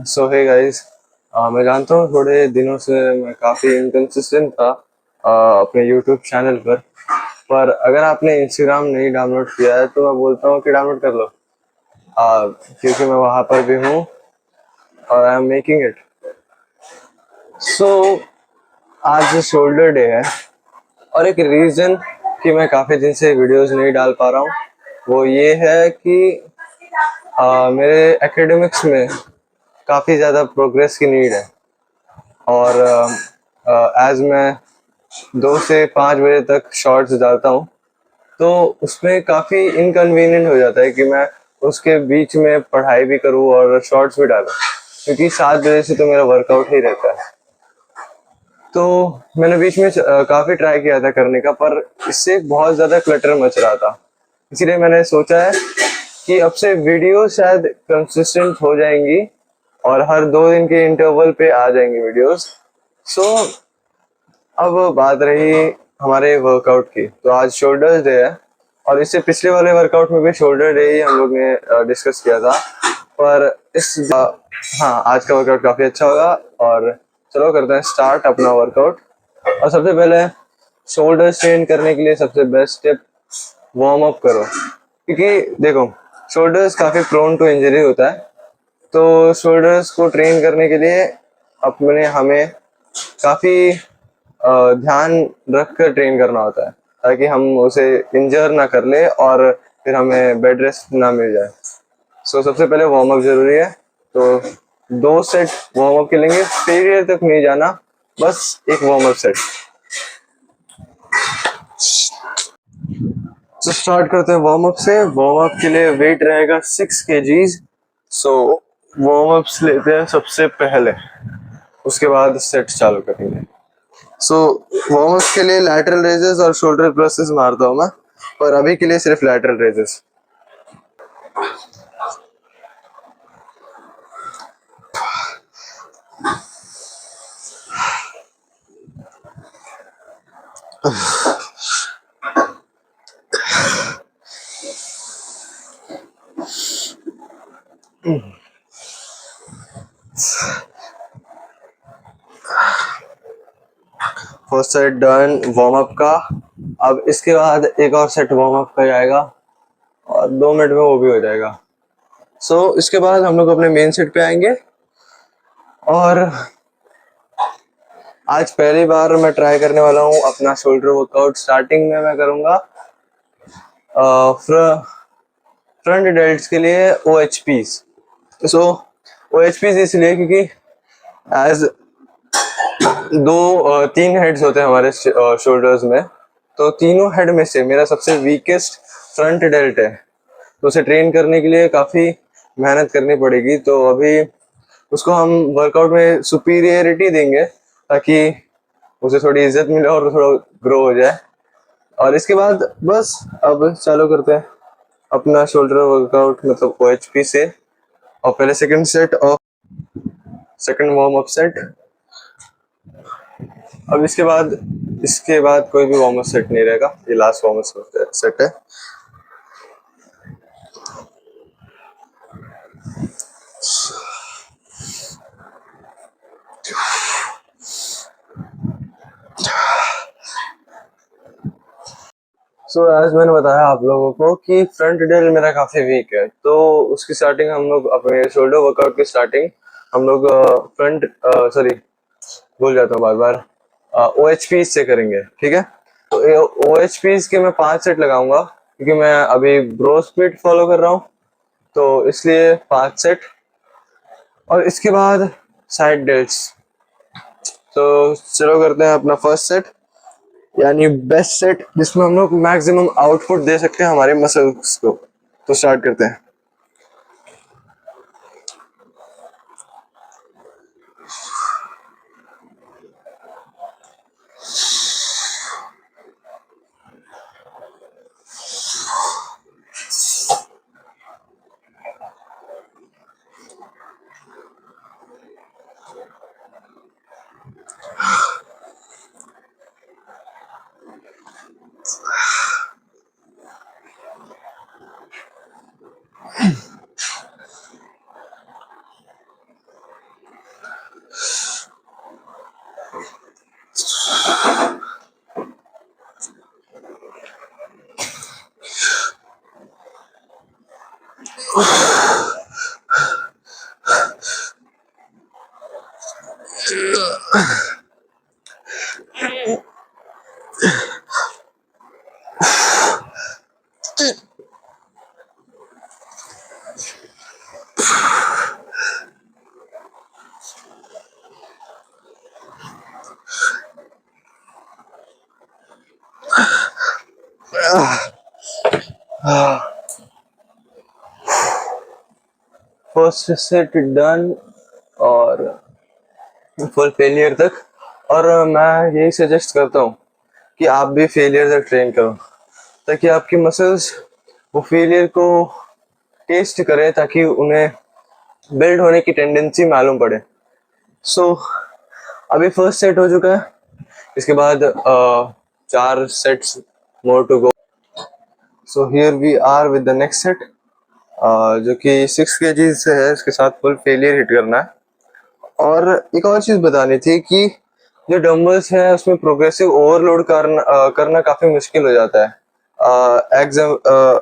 सो hey guys. मैं जानता हूँ थोड़े दिनों से मैं काफ़ी इनकंसिस्टेंट था अपने यूट्यूब चैनल पर अगर आपने इंस्टाग्राम नहीं डाउनलोड किया है तो मैं बोलता हूँ कि डाउनलोड कर लो। क्योंकि मैं वहाँ पर भी हूँ और आई एम मेकिंग इट। सो आज शोल्डर डे है और एक रीज़न कि मैं काफ़ी दिन से वीडियोस नहीं डाल पा रहा हूँ वो ये है कि मेरे एकेडमिक्स में काफ़ी ज़्यादा प्रोग्रेस की नीड है। और एज मैं 2 से 5 बजे तक शॉर्ट्स डालता हूँ तो उसमें काफ़ी इनकन्वीनियंट हो जाता है कि मैं उसके बीच में पढ़ाई भी करूँ और शॉर्ट्स भी डालूँ, क्योंकि 7 बजे से तो मेरा वर्कआउट ही रहता है। तो मैंने बीच में काफ़ी ट्राई किया था करने का, पर इससे बहुत ज़्यादा क्लटर मच रहा था। इसीलिए मैंने सोचा है कि अब से वीडियो शायद कंसिस्टेंट हो जाएंगी और हर 2 दिन के इंटरवल पे आ जाएंगी वीडियोस। सो अब बात रही हमारे वर्कआउट की, तो आज शोल्डर्स डे है और इससे पिछले वाले वर्कआउट में भी शोल्डर डे ही हम लोग ने डिस्कस किया था। पर हाँ, आज का वर्कआउट काफ़ी अच्छा होगा और चलो करते हैं स्टार्ट अपना वर्कआउट। और सबसे पहले शोल्डर स्ट्रेन करने के लिए सबसे बेस्ट स्टेप वार्म अप करो, क्योंकि देखो शोल्डर्स काफ़ी प्रोन टू इंजरी होता है। तो शोल्डर्स को ट्रेन करने के लिए अपने हमें काफ़ी ध्यान रख कर ट्रेन करना होता है, ताकि हम उसे इंजर ना कर ले और फिर हमें बेड रेस्ट ना मिल जाए। सो सबसे पहले वार्म अप जरूरी है। तो 2 सेट वार्म अप के लेंगे, फेलियर तक नहीं जाना, बस एक वार्म अप सेट। तो स्टार्ट करते हैं वार्म अप से। वार्म अप के लिए वेट रहेगा 6 kgs। सो वार्म अप्स लेते हैं सबसे पहले, उसके बाद सेट चालू करेंगे। सो वार्म अप के लिए लैटरल रेजेस और शोल्डर प्रेसेस मारता हूँ मैं, पर अभी के लिए सिर्फ lateral raises. First set done warm up का। अब इसके बाद एक और सेट वार्म अप का जाएगा और 2 मिनट में वो भी हो जाएगा। सो इसके बाद हम लोग अपने मेन सेट पे आएंगे। और आज पहली बार मैं ट्राई करने वाला हूँ अपना शोल्डर वर्कआउट। स्टार्टिंग में मैं करूँगा फ्रंट डेल्ट्स के लिए ओ एच पीज। सो ओ एच पीज इसलिए क्योंकि एज 3 हेड्स होते हैं हमारे शोल्डर्स में, तो तीनों हेड में से मेरा सबसे वीकेस्ट फ्रंट डेल्ट है। तो उसे ट्रेन करने के लिए काफ़ी मेहनत करनी पड़ेगी। तो अभी उसको हम वर्कआउट में सुपीरियरिटी देंगे ताकि उसे थोड़ी इज्जत मिले और थोड़ा ग्रो हो जाए। और इसके बाद बस अब चालू करते हैं अपना शोल्डर वर्कआउट, मतलब ओ एच पी से। और पहले सेकंड सेट और सेकंड वार्म अप सेट। अब इसके बाद कोई भी वार्म अप सेट नहीं रहेगा, ये लास्ट वार्म अप सेट है। सो एज मैंने बताया आप लोगों को कि फ्रंट डेल मेरा काफी वीक है, तो उसकी स्टार्टिंग हम लोग अपने शोल्डर वर्कआउट की स्टार्टिंग हम लोग फ्रंट सॉरी भूल जाता हूँ बार बार, ओ एच पी से करेंगे, ठीक है। तो ओ एच पी के मैं 5 सेट लगाऊंगा, क्योंकि मैं अभी ब्रो स्प्लिट फॉलो कर रहा हूँ, तो इसलिए 5 सेट। और इसके बाद साइड डेल्ट्स। तो चलो करते हैं अपना फर्स्ट सेट, यानी बेस्ट सेट जिसमें हम लोग मैक्सिमम आउटपुट दे सकते हैं हमारे मसल्स को। तो स्टार्ट करते हैं। फर्स्ट सेट डन और फुल फेलियर तक। और मैं यही सजेस्ट करता हूँ कि आप भी फेलियर तक ट्रेन करो, ताकि आपकी मसल्स वो फेलियर को टेस्ट करें, ताकि उन्हें बिल्ड होने की टेंडेंसी मालूम पड़े। सो अभी फर्स्ट सेट हो चुका है, इसके बाद 4 sets more to go. So here we are with the next set, जो कि 6 kg से है, इसके साथ फुल फेलियर हिट करना है। और एक और चीज बतानी थी कि जो डंबल्स है उसमें प्रोग्रेसिव ओवरलोड करना काफी मुश्किल हो जाता है। एग्जाम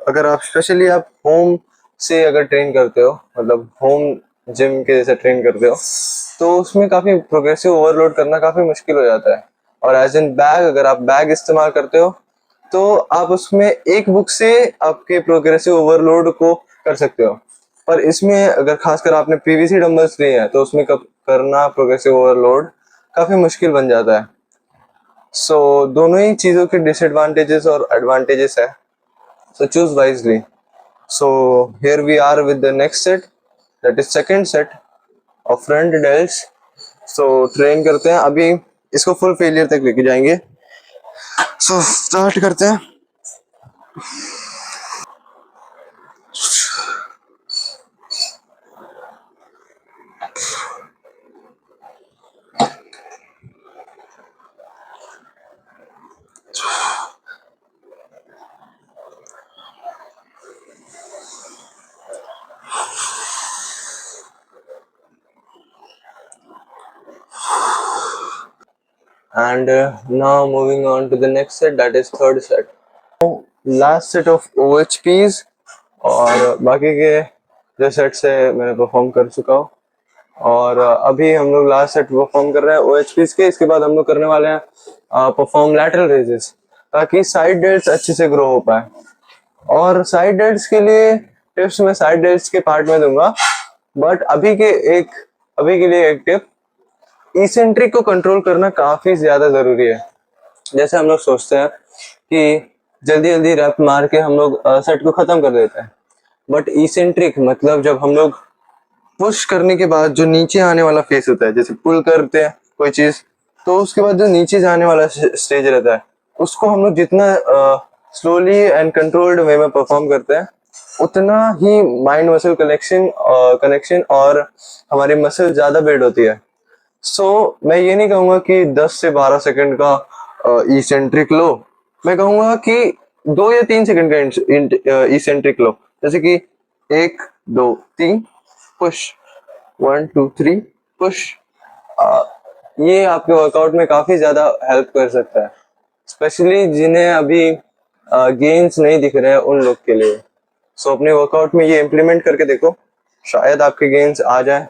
अगर आप स्पेशली आप होम से अगर ट्रेन करते हो, मतलब होम जिम के जैसे ट्रेन करते हो, तो उसमें काफी प्रोग्रेसिव ओवरलोड करना काफी मुश्किल हो जाता है। और एज इन बैग, अगर आप बैग इस्तेमाल करते हो तो आप उसमें एक बुक से आपके प्रोग्रेसिव ओवरलोड को कर सकते हो। पर इसमें अगर खासकर आपने पीवीसी डंबल्स लिए हैं तो उसमें कब करना प्रोग्रेसिव ओवरलोड काफी मुश्किल बन जाता है। सो दोनों ही चीजों के डिसएडवांटेजेस और एडवांटेजेस है, so choose wisely. So here we are with the next set, that is second set of front delts. So train करते हैं, अभी इसको फुल फेलियर तक लेके जाएंगे। सो स्टार्ट करते हैं। And now moving on to the next set, that is third set. Last set of OHPs, और बाकी के जो सेट्स है मैंने परफॉर्म कर चुका हूँ। और अभी हम लोग लास्ट सेट परफॉर्म कर रहे हैं OHPs के। इसके बाद हम लोग करने वाले हैं परफॉर्म लैटरल रेजेस, ताकि साइड डेल्ट्स अच्छे से ग्रो हो पाए। और साइड डेल्ट्स के लिए टिप्स मैं साइड डेल्ट्स के पार्ट में दूंगा, बट अभी के लिए एक टिप, इसेंट्रिक को कंट्रोल करना काफी ज्यादा जरूरी है। जैसे हम लोग सोचते हैं कि जल्दी जल्दी रैप मार के हम लोग सेट को खत्म कर देते हैं, बट इसेंट्रिक मतलब जब हम लोग पुश करने के बाद जो नीचे आने वाला फेस होता है, जैसे पुल करते हैं कोई चीज, तो उसके बाद जो नीचे जाने वाला स्टेज रहता है, उसको हम लोग जितना स्लोली एंड कंट्रोल्ड वे में परफॉर्म करते हैं, उतना ही माइंड मसल कनेक्शन और हमारी मसल ज्यादा बिल्ड होती है। मैं ये नहीं कहूंगा कि 10 से 12 सेकंड का इसेंट्रिक लो, मैं कहूंगा कि 2 या 3 सेकंड का इसेंट्रिक लो। जैसे कि 1 2 3 पुश, 1 2 3 पुश। ये आपके वर्कआउट में काफी ज्यादा हेल्प कर सकता है, स्पेशली जिन्हें अभी गेन्स नहीं दिख रहे हैं उन लोग के लिए। अपने वर्कआउट में ये इम्प्लीमेंट करके देखो, शायद आपके गेन्स आ जाए।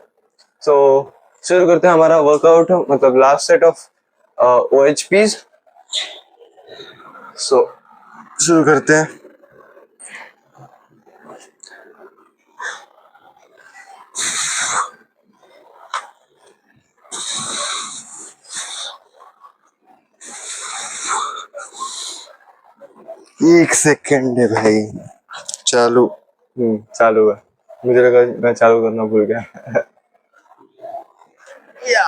सो शुरू करते हैं हमारा वर्कआउट, मतलब लास्ट सेट ऑफ OHPs। शुरू करते हैं। एक सेकेंड है भाई, चालू चालू है। मुझे लगा मैं चालू करना भूल गया। या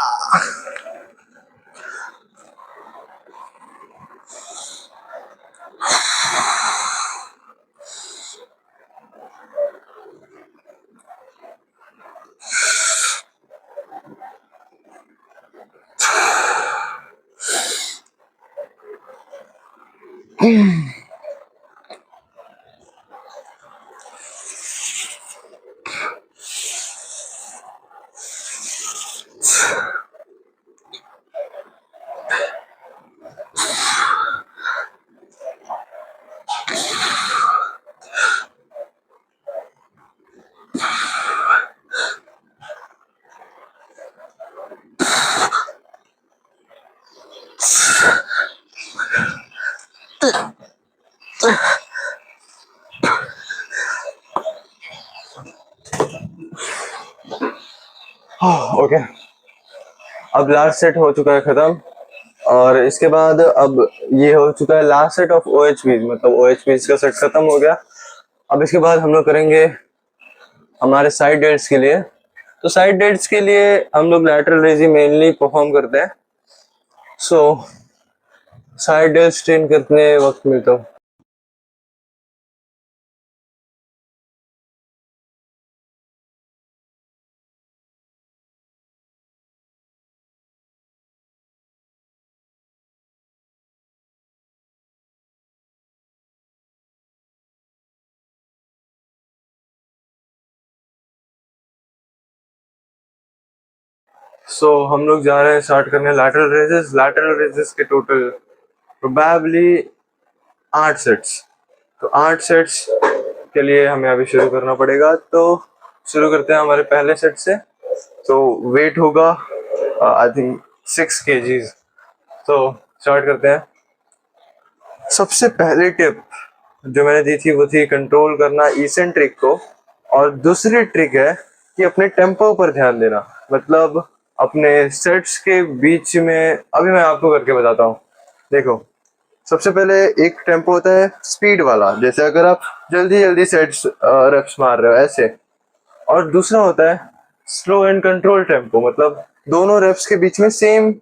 ओके, अब लास्ट सेट हो चुका है खत्म। और इसके बाद अब ये हो चुका है last set of O H P, मतलब ओ एच पी का सेट खत्म हो गया। अब इसके बाद हम लोग करेंगे हमारे साइड डेट्स के लिए। तो साइड डेट्स के लिए हम लोग लैटरल रेजी मेनली परफॉर्म करते हैं। सो साइड डेट्स ट्रेन करने वक्त मिलता हूँ। सो हम लोग जा रहे हैं स्टार्ट करने लैटरल रेजेस। लैटरल रेजेस के टोटल प्रोबेबली 8 सेट्स। तो 8 सेट्स के लिए हमें अभी शुरू करना पड़ेगा। तो शुरू करते हैं हमारे पहले सेट से। तो वेट होगा आई थिंक 6 kgs। तो स्टार्ट करते हैं। सबसे पहली टिप जो मैंने दी थी वो थी कंट्रोल करना इसेंट्रिक को। और दूसरी ट्रिक है कि अपने टेम्पो पर ध्यान देना, मतलब अपने सेट्स के बीच में। अभी मैं आपको करके बताता हूँ। देखो, सबसे पहले एक टेम्पो होता है स्पीड वाला, जैसे अगर आप जल्दी जल्दी सेट्स रेप्स मार रहे हो ऐसे। और दूसरा होता है स्लो एंड कंट्रोल टेम्पो, मतलब दोनों रेप्स के बीच में सेम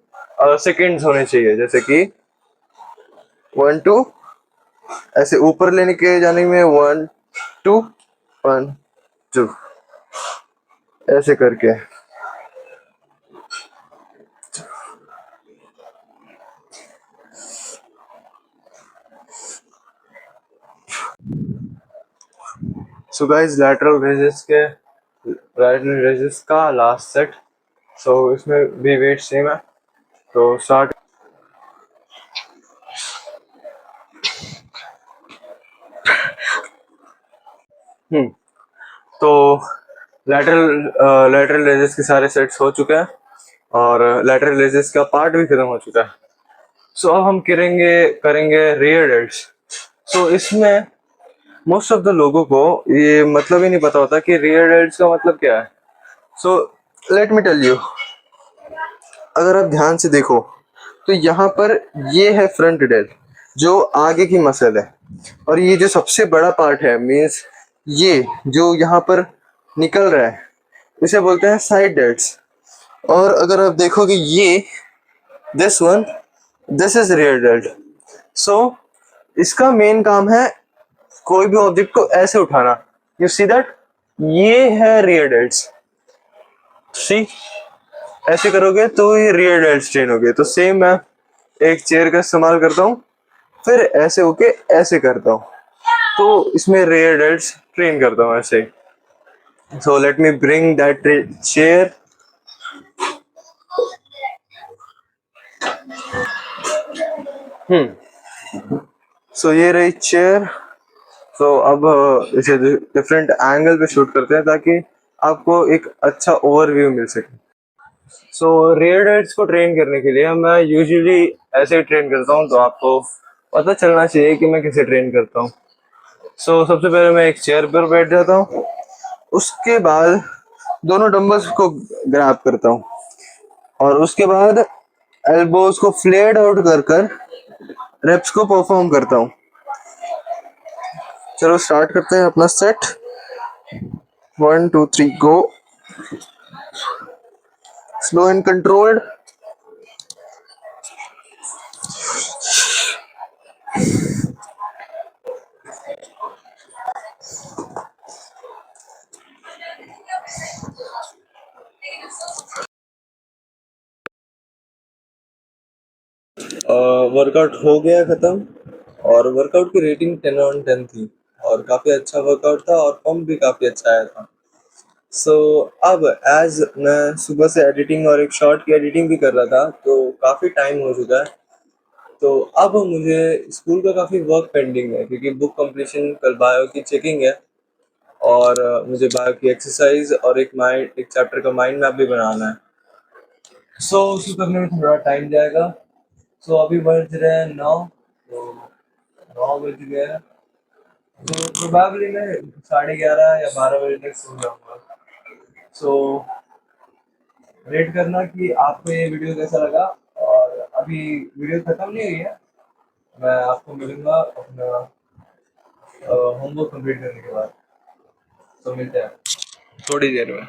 सेकेंड्स होने चाहिए, जैसे कि 1 2, ऐसे ऊपर लेने के जाने में 1 2 1 2, ऐसे करके। सो गाइस, लैटरल रेजेस का लास्ट सेट। सो इसमें भी वेट सेम है। तो स्टार्ट। हम्म तो लैटरल रेजेस के सारे सेट्स हो चुके हैं और लैटरल रेजेस का पार्ट भी खत्म हो चुका है। सो अब हम करेंगे करेंगे रियर डेल्ट्स। सो इसमें मोस्ट ऑफ द लोगों को ये मतलब ही नहीं पता होता कि रियर डेल्ट्स का मतलब क्या है। So let me tell you. अगर आप ध्यान से देखो तो यहाँ पर ये है फ्रंट डेल्ट, जो आगे की मसल है। और ये जो सबसे बड़ा पार्ट है, मीन्स ये जो यहाँ पर निकल रहा है, इसे बोलते हैं साइड डेल्ट्स। और अगर आप देखोगे ये this one, this is rear delt. So इसका मेन काम है कोई भी ऑब्जेक्ट को ऐसे उठाना। यू सी दैट, ये है रियर डेल्ट्स। सी, ऐसे करोगे तो ये रियर डेल्ट स्ट्रेन हो गए। तो सेम मैं एक चेयर का इस्तेमाल करता हूँ, फिर ऐसे होके ऐसे करता हूँ, तो इसमें रियर डेल्ट्स ट्रेन करता हूँ ऐसे। So let me bring that chair. So ये रही चेयर। सो अब इसे डिफरेंट एंगल पे शूट करते हैं ताकि आपको एक अच्छा ओवरव्यू मिल सके। सो रियर डेल्ट्स को ट्रेन करने के लिए मैं यूजुअली ऐसे ट्रेन करता हूँ, तो आपको पता चलना चाहिए कि मैं कैसे ट्रेन करता हूँ। सबसे पहले मैं एक चेयर पर बैठ जाता हूँ। उसके बाद दोनों डंबल्स को ग्रैब करता हूँ और उसके बाद एल्बोज को फ्लेड आउट कर कर रेप्स को परफॉर्म करता हूँ। चलो स्टार्ट करते हैं अपना set. 1 2 3 go. Slow and controlled. Workout हो गया खत्म। और वर्कआउट की रेटिंग 10/10 थी और काफ़ी अच्छा वर्कआउट था और पंप भी काफ़ी अच्छा आया था। अब एज मैं सुबह से एडिटिंग और एक शॉर्ट की एडिटिंग भी कर रहा था, तो काफ़ी टाइम हो चुका है। तो अब मुझे स्कूल का काफ़ी वर्क पेंडिंग है, क्योंकि बुक कंप्लीशन कल बायो की चेकिंग है। और मुझे बायो की एक्सरसाइज और एक चैप्टर का माइंड मैप भी बनाना है। उसको करने में थोड़ा टाइम जाएगा। अभी बज रहे हैं 9। तो 9 बज गए हैं। तो प्रोबेबली मैं 11:30 या 12 बजे तक सो जाऊंगा। सो रेट करना कि आपको ये वीडियो कैसा लगा। और अभी वीडियो खत्म नहीं हुई है, मैं आपको मिलूंगा अपना होमवर्क कंप्लीट करने के बाद। तो मिलते हैं थोड़ी देर में।